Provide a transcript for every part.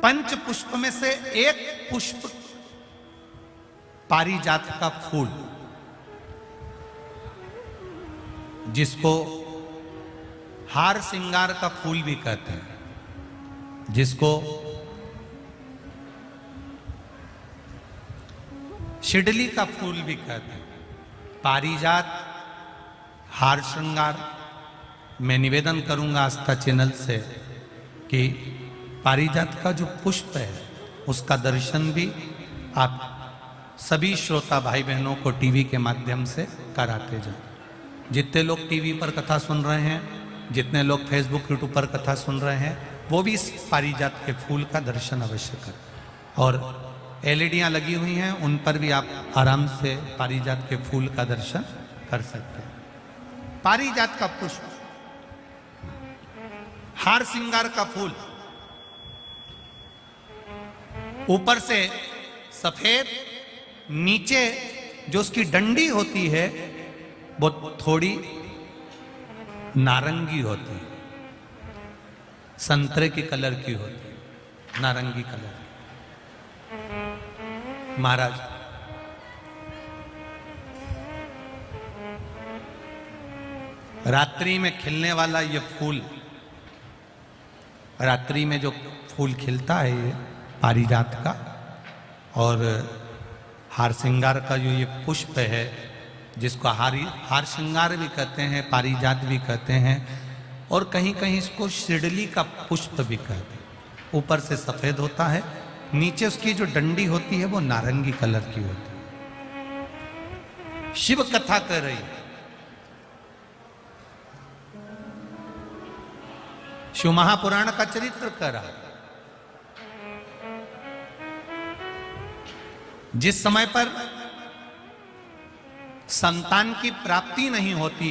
पंच पुष्प में से एक पुष्प पारिजात का फूल, जिसको हार श्रृंगार का फूल भी कहते हैं, जिसको शिडली का फूल भी कहते हैं, पारिजात, हार श्रृंगार। मैं निवेदन करूंगा आस्था चैनल से कि पारिजात का जो पुष्प है उसका दर्शन भी आप सभी श्रोता भाई बहनों को टीवी के माध्यम से कराते जाए। जितने लोग टीवी पर कथा सुन रहे हैं, जितने लोग फेसबुक यूट्यूब पर कथा सुन रहे हैं, वो भी इस पारिजात के फूल का दर्शन अवश्य करें। और एलईडियां लगी हुई हैं, उन पर भी आप आराम से पारिजात के फूल का दर्शन कर सकते हैं। पारिजात का पुष्प, हार श्रृंगार का फूल, ऊपर से सफेद, नीचे जो उसकी डंडी होती है वो थोड़ी नारंगी होती है, संतरे की कलर की होती है, नारंगी कलर। महाराज, रात्रि में खिलने वाला ये फूल, रात्रि में जो फूल खिलता है ये पारिजात का, और हार श्रृंगार का जो ये पुष्प है, जिसको हार श्रृंगार भी कहते हैं, पारिजात भी कहते हैं, और कहीं कहीं इसको शिडली का पुष्प भी कहते हैं। ऊपर से सफेद होता है, नीचे उसकी जो डंडी होती है वो नारंगी कलर की होती है। शिव कथा कर रही है, शिव महापुराण का चरित्र कर रहा है। जिस समय पर संतान की प्राप्ति नहीं होती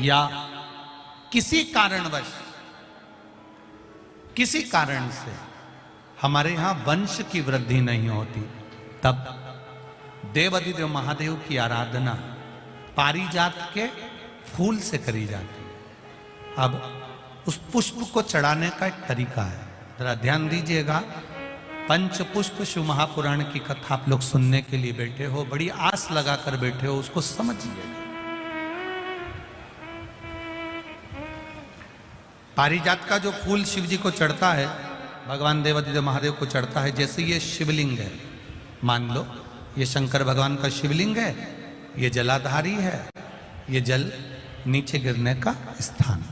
या किसी कारणवश, किसी कारण से हमारे यहां वंश की वृद्धि नहीं होती, तब देवाधिदेव महादेव की आराधना पारिजात के फूल से करी जाती है। अब उस पुष्प को चढ़ाने का एक तरीका है, जरा ध्यान दीजिएगा। पंच पुष्प शिव महापुराण की कथा आप लोग सुनने के लिए बैठे हो, बड़ी आस लगाकर बैठे हो, उसको समझिएगा। पारिजात का जो फूल शिव जी को चढ़ता है, भगवान देवाधिदेव महादेव को चढ़ता है, जैसे ये शिवलिंग है, मान लो ये शंकर भगवान का शिवलिंग है, ये जलाधारी है, ये जल नीचे गिरने का स्थान।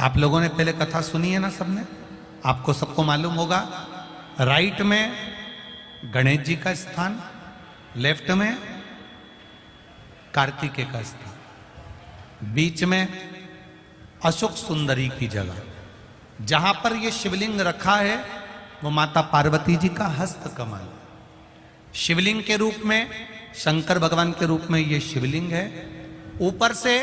आप लोगों ने पहले कथा सुनी है ना सबने, आपको सबको मालूम होगा। राइट में गणेश जी का स्थान, लेफ्ट में कार्तिकेय का स्थान, बीच में अशोक सुंदरी की जगह। जहां पर यह शिवलिंग रखा है वो माता पार्वती जी का हस्त कमल, शिवलिंग के रूप में, शंकर भगवान के रूप में यह शिवलिंग है। ऊपर से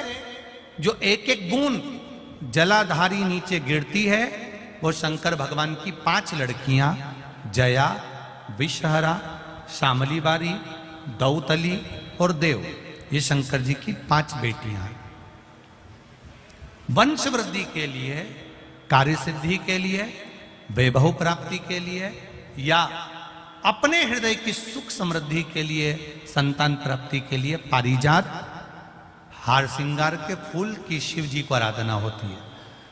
जो एक एक बूंद जलाधारी नीचे गिरती है वो शंकर भगवान की 5 लड़कियां, जया, विषहरा, शामली बारी, दौतली और देव, ये शंकर जी की 5 बेटियां हैं। वंश वृद्धि के लिए, कार्य सिद्धि के लिए, वैभव प्राप्ति के लिए, या अपने हृदय की सुख समृद्धि के लिए, संतान प्राप्ति के लिए पारिजात, हार श्रृंगार के फूल की शिव जी को आराधना होती है।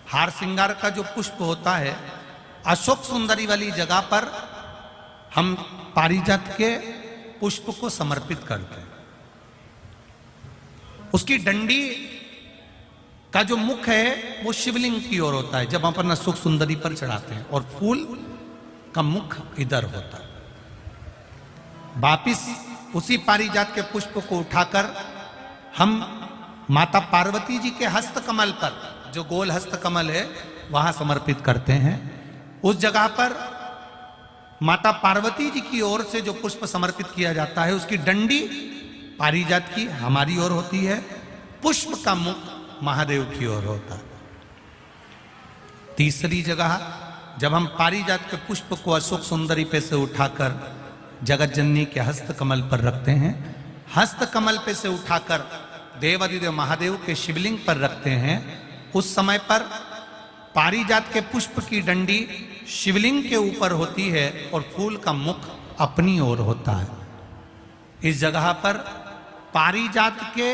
हार श्रृंगार का जो पुष्प होता है, अशोक सुंदरी वाली जगह पर हम पारिजात के पुष्प को समर्पित करते हैं। उसकी डंडी का जो मुख है वो शिवलिंग की ओर होता है जब हम अपना अशोक सुंदरी पर चढ़ाते हैं, और फूल का मुख इधर होता है। वापिस उसी पारिजात के पुष्प को उठाकर हम माता पार्वती जी के हस्त कमल पर, जो गोल हस्त कमल है, वहां समर्पित करते हैं। उस जगह पर माता पार्वती जी की ओर से जो पुष्प समर्पित किया जाता है, उसकी डंडी पारिजात की हमारी ओर होती है, पुष्प का मुख महादेव की ओर होता है। तीसरी जगह जब हम पारिजात के पुष्प को अशोक सुंदरी पे से उठाकर जगत जननी के हस्त कमल पर रखते हैं, हस्त कमल पे से उठाकर देवाधिदेव महादेव के शिवलिंग पर रखते हैं, उस समय पर पारिजात के पुष्प की डंडी शिवलिंग के ऊपर होती है और फूल का मुख अपनी ओर होता है। इस जगह पर पारिजात के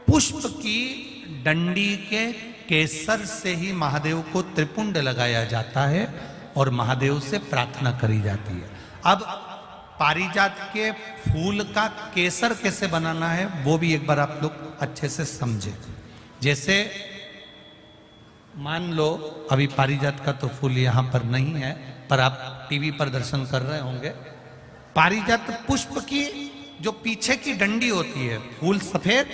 पुष्प की डंडी के केसर से ही महादेव को त्रिपुंड लगाया जाता है और महादेव से प्रार्थना करी जाती है। अब पारिजात के फूल का केसर कैसे बनाना है वो भी एक बार आप लोग अच्छे से समझे। जैसे मान लो अभी पारिजात का तो फूल यहां पर नहीं है, पर आप टीवी पर दर्शन कर रहे होंगे। पारिजात पुष्प की जो पीछे की डंडी होती है, फूल सफेद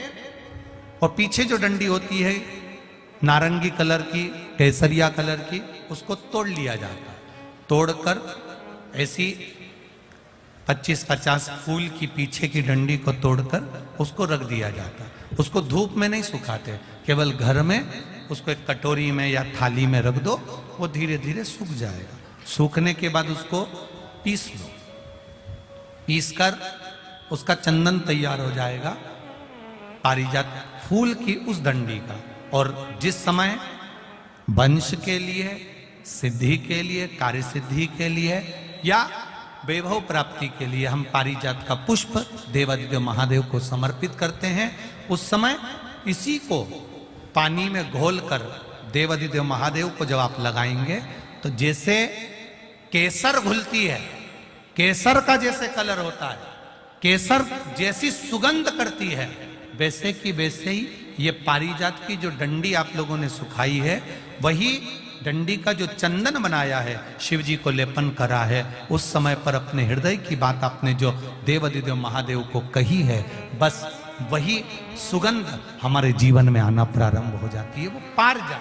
और पीछे जो डंडी होती है नारंगी कलर की, केसरिया कलर की, उसको तोड़ लिया जाता है। तोड़कर ऐसी 25-50 फूल की पीछे की डंडी को तोड़कर उसको रख दिया जाता है। उसको धूप में नहीं सुखाते, केवल घर में उसको एक कटोरी में या थाली में रख दो, वो धीरे धीरे सूख जाएगा। सूखने के बाद उसको पीस लो, पीसकर उसका चंदन तैयार हो जाएगा पारिजात फूल की उस डंडी का। और जिस समय वंश के लिए, सिद्धि के लिए, कार्य सिद्धि के लिए या वैभव प्राप्ति के लिए हम पारिजात का पुष्प देवादिदेव महादेव को समर्पित करते हैं, उस समय इसी को पानी में घोलकर देवादिदेव महादेव को जब आप लगाएंगे तो जैसे केसर घुलती है, केसर का जैसे कलर होता है, केसर जैसी सुगंध करती है, वैसे की वैसे ही ये पारिजात की जो डंडी आप लोगों ने सुखाई है, वही डंडी का जो चंदन बनाया है, शिव जी को लेपन करा है, उस समय पर अपने हृदय की बात आपने जो देवादिदेव महादेव को कही है, बस वही सुगंध हमारे जीवन में आना प्रारंभ हो जाती है। वो पारिजात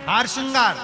हार श्रृंगार